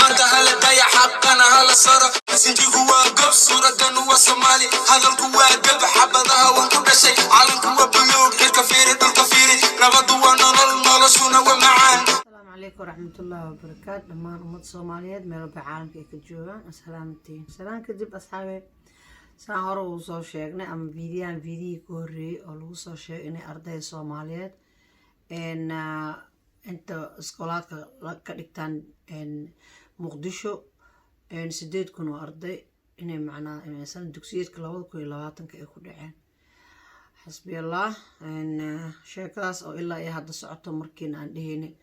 مرتها لدي حقنا هلا صار سيدي هو قب صورة هو صومالي هذا القوة قب حبذها وكل شيء على القوة بيوك الكفيري نبضوا نلشونا ومعان. السلام عليكم ورحمة الله وبركاته. دمان أمد صوماليات ميلو بعالمك كجوان سلامتين سلام كدب أصحابي سلام هرو وصو شيغني أما فيديو كوري أو وصو شيغني أرضي صوماليات إن أنت اسكولات كدكتان إن مقدشو إن سديد كنو أرضي إني معنا إن سنة دوكسيات كلاود كوي لواتن كأيكو دعين حسبي الله إن شيكاس أو إلا إيه هذا سعته مركين عندهني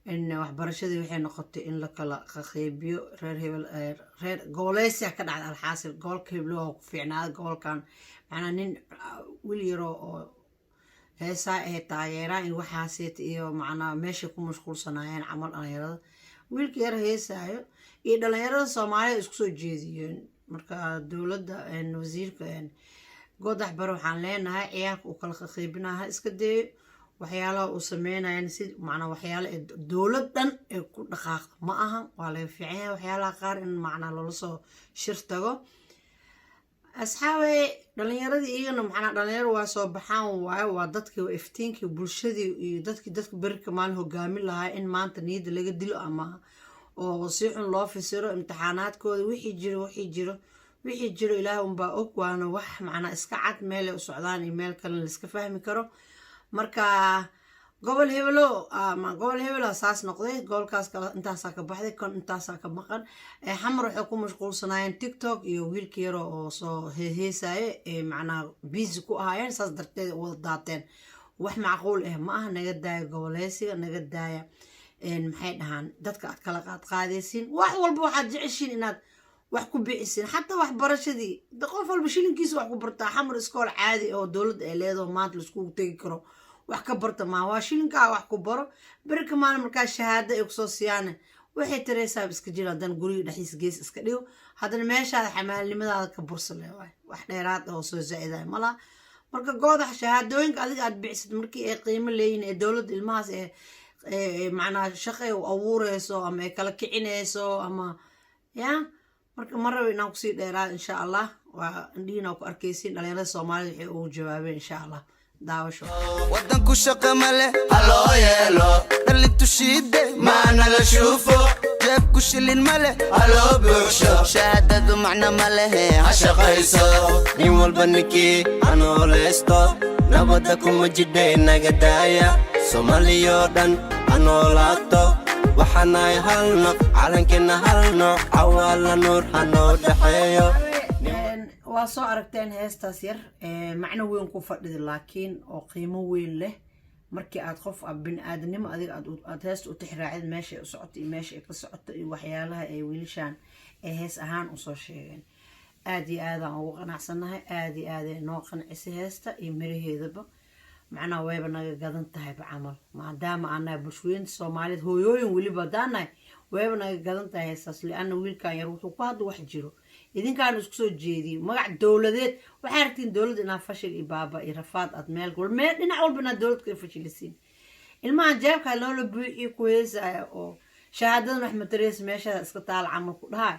إن وحبرشدي وحين نقطة إن لك لا خيبيو رير جوليسيا كده على الحاصل جول كيبلوه في عناد جول كان معنا نين ويليرو هسا تايرا إن وحاسيت إيو معنا ماشي كم مشغول صناعين عمل أنا ويلكير هسا إيه دلنا الصومالي إسكسو جيزيين مركا دولة إن وزير كان قدح بروحان لينها عيالك وكل خيبناها إسكدي وحياله وسمينا يعني سيد معنا وحياله الدولة دن يكون دقاق معها ولا يفعيها وحياله قار إن معنا لولسو شرطه أصحابي دلنيردي إيجنا معنا دلنير واسو بحان وادتك وإفتينك وبلشدي دتك برك ماله قامل لها إن ما أنت نيد اللي قد له أما وصيح الله في سيرة امتحانات كود وحي جرو إلههم باوك وانا وح معنا اسكعت ميل وسعودان إيميل كان اللي اسك فهمي كرو مركا قبل هبلو أساس نقضي قول كاس كلا انتاسا كبحدي كون انتاسا كمقن حمرو حكومة مشغول صناعين تيك توك يوهيل كيرو وصو هيساي معنا بيزكو هايين ساس درتين وضاتين وح معقول ما نقد دايا قوليسي نقد دايا محيد هان دادك أكالقات قاديسين والبو واحد جعشين إناد wax ku bixiseen hatta wax barashadii qof walba shilinkiisa wax ku bartaa xamar iskool caadi oo dawlad ay leedahay maanta la isku tagi karo wax ka barta ma waa shilinka wax ku baro barka maalin marka shahaado ay ku soo siiyaan waxay tiraysaa iska jira dan guriga dhaxis gees iska dhigo hadana meesha xamaalnimadaada ka bursalay wax dheeraad oo soo zaa'iday mala marka goodax shahaadooyinka adiga aad bixisad markii ay qiimo leeyihiin ee dawlad ilmahaas ee macna shaqo ay abuurayso ama ay kala kicinayso ama yaa marka maraba inaan kusii dheeraad insha allah waa indhiina ku arkaysiin dhalinyarada Soomaalida waxay ugu jawaabeen insha allah daawasho wadanku shaqo male haloo yeelo dhalli tushiide maana la shuufo jeebku shilin male haloo buuxsho shahaadadu macna male ha shaqayso nin walba ninkii anoolaysto nabada kuma jidhe naga daaya Soomaaliyo dhan anoolaato waxaanay halno calankeena halno cawaala nuur hanoo dhaxeeyo waa soo aragteen heestaas yar macno weyn ku fadhida laakiin oo qiimo weyn leh markii aad qof bini'aadanimo adiga aad heesta u tixraacid meesha ay u socoto iyo meesha ay ka socoto iyo waxyaalaha ay wiilashaan ee hees ahaan u soo sheegeen aad iyo aad aan ugu qanacsanahay aad iyo aad ay noo qancisay heesta iyo miraheedaba macna wayba naga gadan tahay bacamal maadaama aanay bulshooyinka Soomaaliyeed hooyooyin waliba daanay wayba naga gadan tahay heesaas liana wiilkan yar wuxuu ku hadda wax jiro idinkaan isku soo jeediyay magac dawladeed waxay artiin dawlad inaa fashil iyo baaba iyo rafaad ad meel gol meel dhinac walba inaa dawlad ka fashilisiin ilmaha jeebka loola buuxiyo ku heesaya oo shahaadada Axmed Rees meesha iska taal camal ku dhahay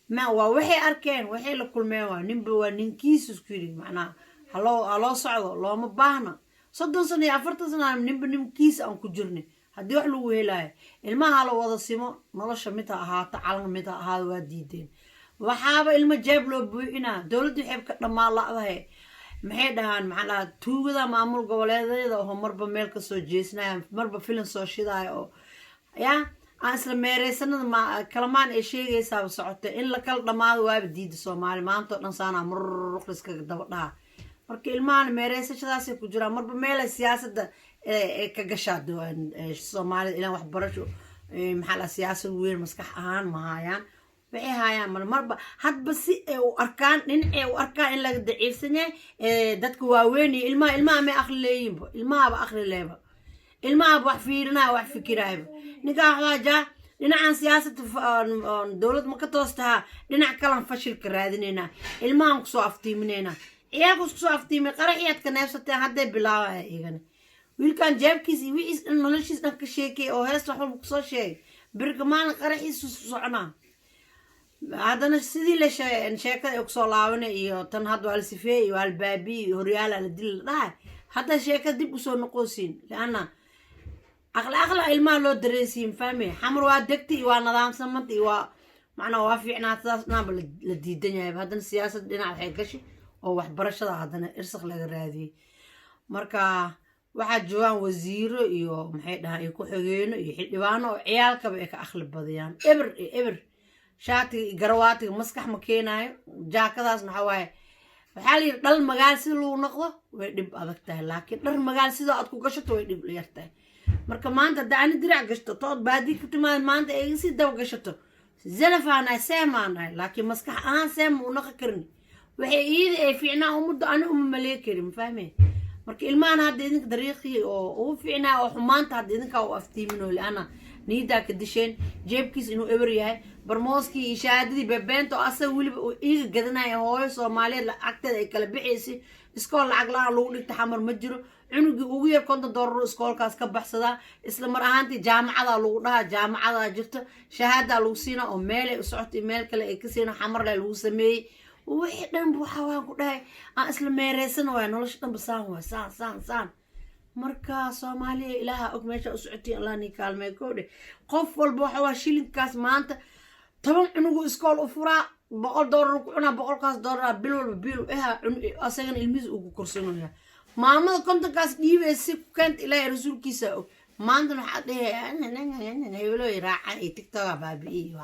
ma waa waxay arkeen waxay la kulmeen waa ninba waa ninkiisa isku yiri macna haloo socdo looma baahna 30 sano 40 sano nimkiisa aan ku jirnay hadii wax lagu helaayo ilmaha la wada simo nolosha mid ahaato calan mid ahaado waa diideen waxaaba ilma jeeb loo buuxina dawladdu waxay ka dhamaalaadahay maxay dhahan macna tuugada maamul goboleedyada oo marba meel ka soo jeesnaa marba filim soo shidaay oo yaa aan isla meereysanada ma kalamaan ay sheegaysaa socotay in la kala dhamaado waa diiday Soomaali maanta dhan saana ruqriska daba dhaha marka ilmahan meereysashadaas ku jira marba meel siyaasadda ka gashaado Soomaalida ilaa wax barasho maxaa la siyaasad weyn maskax ahaan ma hayaan waxay hayaan marba hadba si ay u arkaan in laga daciifsan yahay dadka waaweyn ilmaha ma akhri leeyinba ilmaha wax fiirinaa wax fikiraayo ninka xaaja dhinacan siyaasadda dawlad ma ka toostaha dhinac kale fashil ka raadinayna ilmahan ku soo aftiiminayna iyagu isku soo aftiimay qaraxiyad ka neefsatay hadday bilaabay igana wiilkan jeebkiisa wiis noloshiisa ka sheekay oo hees wax walba ku soo sheegay بركمان قرحيس سعنا هذا نسيدي ليش شيكة يكسر لاونه إياه تنهض على السفيه وعلى البابي وريال على الدل لا هذا شيكة دي بسون نقوسين لأن أغلى المال لو دريسين فهمي حمر وادكتي ونظام سمنتي معنا وافعنا أساسنا بالدنيا هذا السياسة دينا على حقشي أو واحد برشة هذا إرسخ لغرادي مركا واحد جوان وزير إيو محيدها يكون حقين يحلبانو عيالك بيك أخلب بديان إبر شاتي قرواتي مسكح مكيناي جاكداس نحواي وحالي دل مقال سيدو نقضه ويدب أدكته لكن دل مقال سيدو أدكو قشته ويدب ليرته مركا مانتا دعني درع قشته طود بادي كتما مانتا إيسي دو قشته زلفانا سيمانا لكن مسكح سيم ونقكرني وحي إيدي فينا أمدو أنا مليكري فاهمين marka ilmahan hadda idinka dariiqii oo fiicnaa oo xumaanta hadda idinka u aftiimino laana niida ka disheen jeebkiis inuu eber yahay barmooskii iyo shahaadadii bebeento asaga waliba uu iiga gadanaya hooyo Soomaaliyeed lacagteeda ay kala bixisay iskool lacag la'aan lagu dhigta xamar ma jiro cunugii ugu yar $50 iskoolkaas ka baxsada isla mar ahaantii jaamacada lagu dhahaa jaamacada jirta shahaada lagu siina oo meel ay u socotay meel kale ay ka siina xamar lagu sameeyay وحي دنب وحوان كدهي اسلا ميريسن واي نولش دنب سان marka Soomaaliya ilaaha og meesha u socotay Allah ni kaalmay koodhe qof walba waxa waa shilinkaas maanta 10 cunugu iskool u furaa $100 ku cuna $100 bil walba bil asagan ilmiis ugu korsanaya maamada kontonkaas dhiibeysi ku keent ilaahay rasuulkiisa og maanta waxa dhahay hebelo raacan ee TikTok baabi'i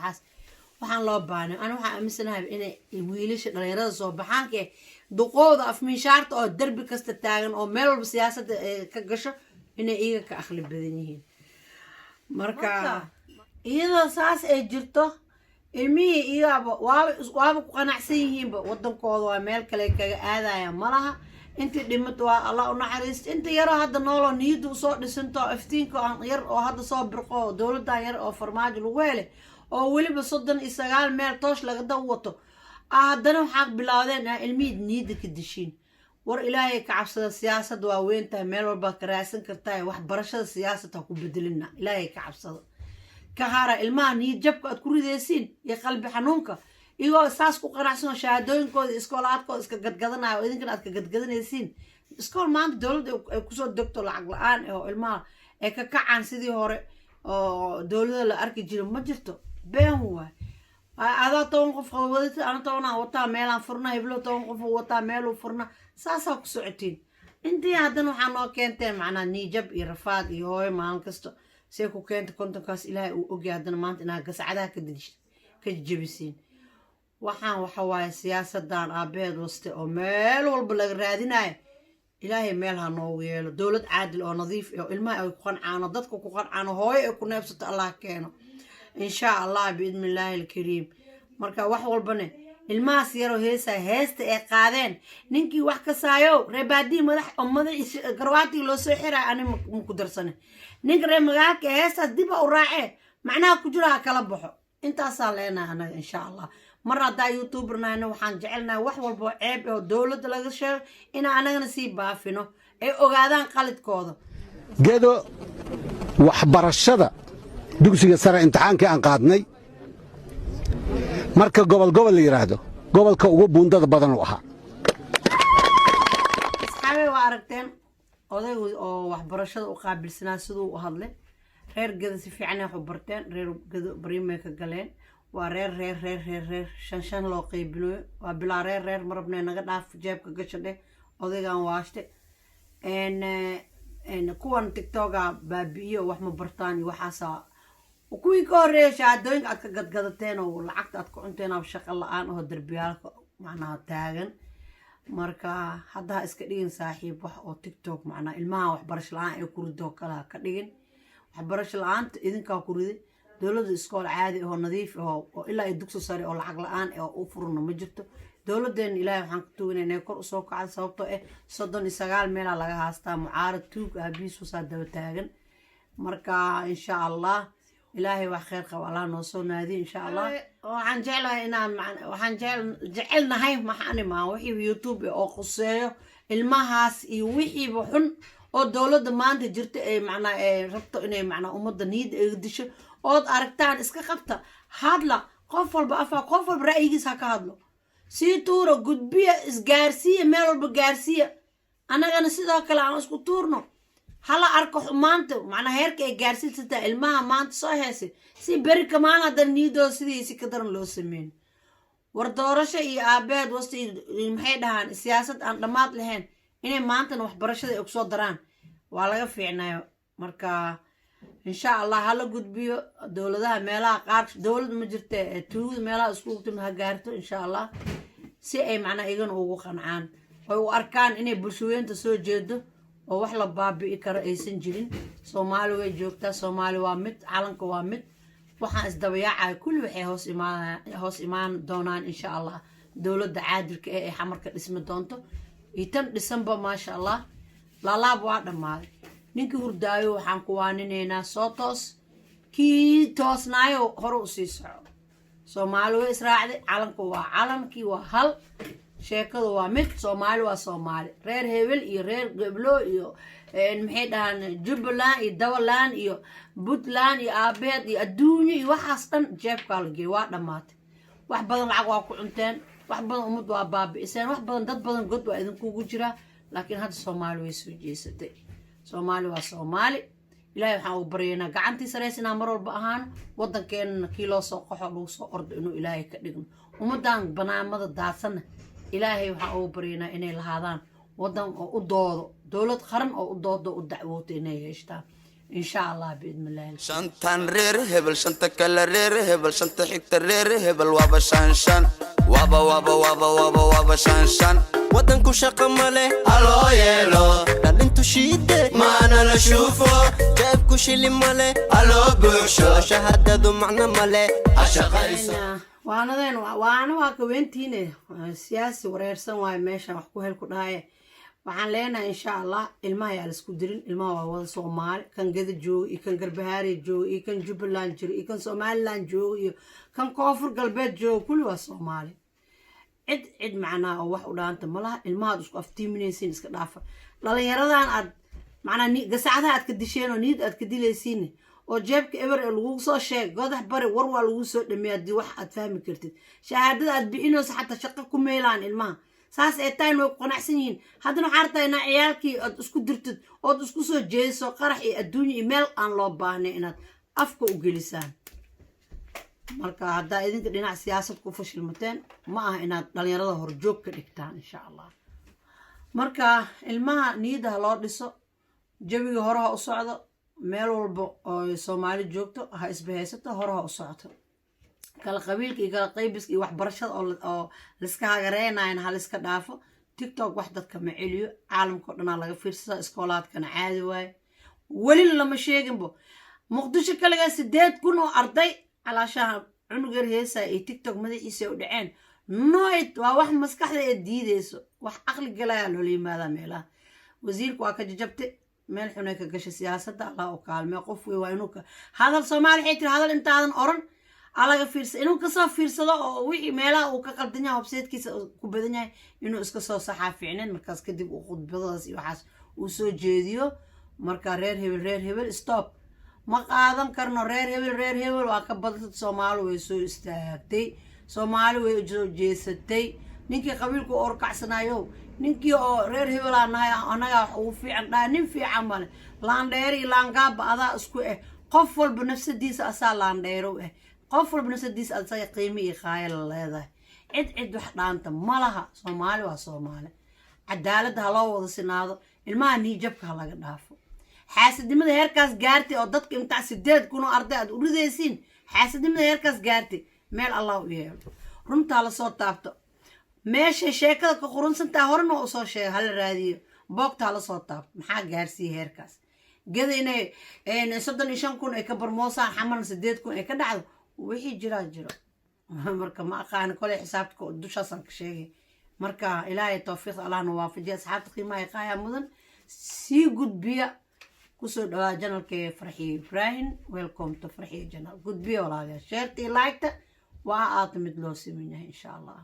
waxaan loo baahnay ana waxa aaminsanahay inay wiilasha dhalinyarada soo baxaanka duqooda afmiishaarta oo darbi kasta taagan oo meel walba siyaasadda ka gasho inay iyaga ka aqli badan yihiin marka iyadoo saas ay jirto ilmihii iyaba waaba ku qanacsan yihiinba wadankooda waa meel kale kaga aadaya malaha intii dhimad waa Allah u naxariisto inta yaro hadda noolo niyadu soo dhisanto iftiinka aan yar oo hadda soo birqo dawladda yar oo farmaajo lagu helay oo waliba 39 meel toosh laga dawato haddana waxaa bilaawdeen ilmiid niyada ka dishiin war ilaahay ka cabsada siyaasadda waa weyntahay meel walba ka raadsan kartaa wax barashada siyaasadda ku bedelina ilaahay ka cabsada ka hara ilmaha niyad jabka aad ku ridaysiin iyo qalbi xanuunka iyagoo saas ku qanacsan shahaadooyinkooda iskoolaadkooda iska gadgadanayo oo idinkana aad ka gadgadanaysiin iskool maanta dawladda ay kusoo degto lacag la'aan oo ilmaha ay ka kacaan sidii hore oo dawladda la arki jiray ma jirto been waay هذا طون قف وديت أنا طونا وطا ميلان فرنا يبلو طون قف وطا ميلو فرنا ساسا كسعتين انتي هذا نوحنا كنتين معنا نيجب يرفاد يهوي ما انكستو سيكو كنت كاس إلهي وأوجي هذا ما انت ناقص عدا كدش كجبسين وحواي سياسة دان أبيض وسط أميل والبلغ راديناي إلهي ميلها نوويل دولة عادل أو نظيف أو الماء يكون عانو ضدك يكون عانو هوي يكون نفسه الله كانوا إن شاء الله بإذن الله الكريم مركا wax walbane ilmaas yaro heesta ay qaadeen ninkii wax ka saayo reebaadii madax garwaati loo soo xiray ani ma ku darsanay ninka reer magaalka heesta dib u raacay macnaha ku jira kala baxo intaas aan leenahay anaga insha Allah mar hadaa youtubernaana waxaan jecelnahay wax walba ceeb oo dawladda laga sheego in anagana sii baafino ay ogaadaan qaladkooda geedo waxbarashada dugsiga sare imtixaankii aan qaadnay marka gobol la yiraahdo gobolka ugu buundada badan u ahaa asxaabe waa aragteen odaygu oo waxbarashada u qaabilsanaa siduu u hadlay reer gada si fiican ay wax barteen reer gada bariimay ka galeen waa reer shan loo qaybinayo waa bilaa reer marabnay naga dhaaf jeebka gashadhe odaygan waashte kuwan tiktoka baabi'iyo wax ma bartaan iyo waxaasa وكوي كوري شادوين أتك قد أو لعقت أتك عنتين أو شغل الآن أو دربيالك معناها تاجن مركا حدا إسكدين صاحب وح أو تيك توك معنا الماء وحبرش الآن يكورد دوكلا كدين وحبرش الآن إذن كاكورد دولة الإسكول عادي هو نظيف هو إلا يدكسو صاري أو العقل الآن أو أفرنا مجرته دولة دين إلهي وحن كتوين إنه يكور أسوك على صوبته صدن إساقال ميلا لغا هاستا معارض توك أبيسو صادو تاجن مركا إن شاء الله إلهي وخير قوالا نوصلنا هذه إن شاء الله وحن جعلها إنا وحن جعلنا هاي محاني ما وحي يوتيوب أو قصية المهاس وحي بحن oo dawladda maanta jirta ay macna ay rabto inay macna ummadda niyad ay disho ood aragtaan iska qabta hadla qof walba afaa qof walba ra'yigiis ha ka hadlo sii tuuro gudbiya isgaarsiiya meel walba gaarsiiya annagana sidoo kale aan isku tuurno hala arko maanta macnaa heerka ay gaarsiinsataa ilmaha maanta soo heesay si beri kamaan haddana niidooda sidiisi ka daran loo sameyn war doorasho iyo aabeed wasti maxay dhahaan siyaasad aan dhammaad lahayn inay maantana waxbarashada ay kusoo daraan waa laga fiicnayo marka insha allah hala gudbiyo dowladaha meelaha qaar dowlad ma jirta tuugada meelaha isku gubtay ha gaarto insha allah si ay macnaa igana ugu qancaan oy u arkaan inay bulshooyinta soo jeedo oo wax la baabi'i karo aysan jirin soomaali way joogtaa soomaali waa mid calanka waa mid waxaan isdabayaacaya kulli waxay hoos imaan doonaan insha allah dowladda caadilka ee xamarka dhismi doonto iyo tan dhisanba maasha allah laalaab waa dhammaaday ninkii hurdaayo waxaan ku waaninaynaa soo toos kii toosnaayo hore u sii soco soomaali way israacday calanku waa calankii waa hal sheekadu waa mid soomaali waa soomaali reer hebel iyo reer geblo iyo maxay dhahaan jubbaland iyo dabaland iyo puntland iyo aabeed iyo adduunyo iyo waxaas dhan jeebkaa la geey waa dhammaatay wax badan lacag waa ku cunteen wax badan ummad waa baabi'iseen wax badan dad badan god waa idinkugu jiraa laakiin hadda soomaali way soo jeesatay soomaali waa soomaali ilaahay waxaan u baryaynaa gacantii saraysa inaan mar walba ahaano waddankeenana kii loo soo qaxo lagu soo ordo inuu ilaahay ka dhigno ummaddan banaamada daadsanna ilaahay waxaan ugu baryaynaa inay lahaadaan waddan oo u doodo dowlad qaran oo u doodo u dacwoota inay yeeshtaan insha allah biidni illaahi shantan reer hebel shanta kale reer hebel shanta xigta reer hebel waaba shanshan waaba shanshan waddanku shaqa male haloo yeelo dhalintu shiide maana la shuufo jeebku shili male haloo buuxsho shahaadadu macno male ha shaqayso waanadeen waana waa kaweentiine siyaasi wareersan waayo meesha wax ku hel ku dhahaye waxaan leenahay insha allah ilmaha yaa laisku dirin ilmaha waa wada soomaali kan gada jooga iyo kan garbahaari jooga iyo kan jubbaland jiro iyo kan somaliland jooga iyo kan koonfur galbeed jooga kulli waa soomaali cid macnaa oo wax u dhaanta ma laha ilmahaad isku aftiiminaysiin iska dhaafa dhalinyaradan aad macnaa gasacadaha aad ka disheen oo niyad aad ka dilaysiin oo jeebka eber ee lagu soo sheeg godax bari war waa lagu soo dhameeyay haddii wax aad fahmi kartid shahaadada aad bixinayso xataa shaqo ku meelaan ilmaha saas ay tahay way qanacsan yihiin haddana waxaa rabtaa inaa ciyaalkii aad isku dirtid ood isku soo jeediso qarax iyo adduunya iyo meel aan loo baahnay inaad afka u gelisaan marka haddaa idinka dhinac siyaasad ku fashilmateen ma aha inaad dhalinyarada horjoog ka dhigtaan insha allah marka ilmaha niyadaha loo dhiso jawiga hore ha u socdo meel walba oo soomaali joogto ha isbahaysato hore ha u socoto kala qabiilka iyo kala qaybiska iyo waxbarashada oo liska hagareenayan ha liska dhaafo tiktok wax dadka ma celiyo caalamkao dhanaa laga fiirsada iskoolaadkana caadi waaye welina lama sheeginbo muqdisho kaligaa 8,000 oo arday calaashaha cunugeer heesaa iyo tiktok madaxiisa u dhaceen noyd waa wax maskaxda ee diideyso wax aqli galayaa loola yimaadaa meelaha wasiirku waa ka jajabtay meel xunay ka gashay siyaasadda allah u kaalmee qof wey waa inuu ka hadal soomaali waxay tiri hadal intaadan oran alaga fiirsa inuu kasoo fiirsado oo wixii meelaha uu ka qaldan yahay websitekiisa ku badan yahay inuu iska soo saxaa fiicneen markaas kadib uu khudbadaas iyo waxaas uu soo jeediyo marka reer hebel stop ma qaadan karno reer hebel waa ka badantay soomaali way soo istaagtay soomaali way soo jeesatay ninkii qabiilku orkacsanayo ninkii oo reer hebel aan nahay anaga wax ugu fiican dhaa nin fiican male laandheeri laangaaba adaa isku qof walba nafsadiisa asaa laandheerow qof walba nafsadiisa asaga qiimo iyo qaayal leedahay cid wax dhaanta malaha soomaali waa soomaali cadaaladda ha loo wada sinaado ilmaha niijabka ha laga dhaafo xaasidnimada heerkaas gaartay oo dadka intaa 8,000 oo arday aad u ridaysiin xaasidnimada heerkaas gaartay meel allah u yeelo runtaa la soo taabto meesha sheekada ka qurunsantaa horena u soo sheegay hala raadiyo boogtaa la soo taabto maxaa gaarsiiyey heerkaas gada inay 35,000 ay ka barmoosaan xamal 8,000 ay ka dhacdo wixii jiro marka ma aqaan kale xisaabta dushaasaan ka sheegay marka ilaahay tawfiiq allah na waafajiyo asxaabta qiimaha qaaya mudan sii gudbiya kusoo dhawaa janalka Farxiyo Ibrahim welcome to Farxiyo Janal gudbiya walaaga share tii like ta waa aad mid loo sameeyay insha Allah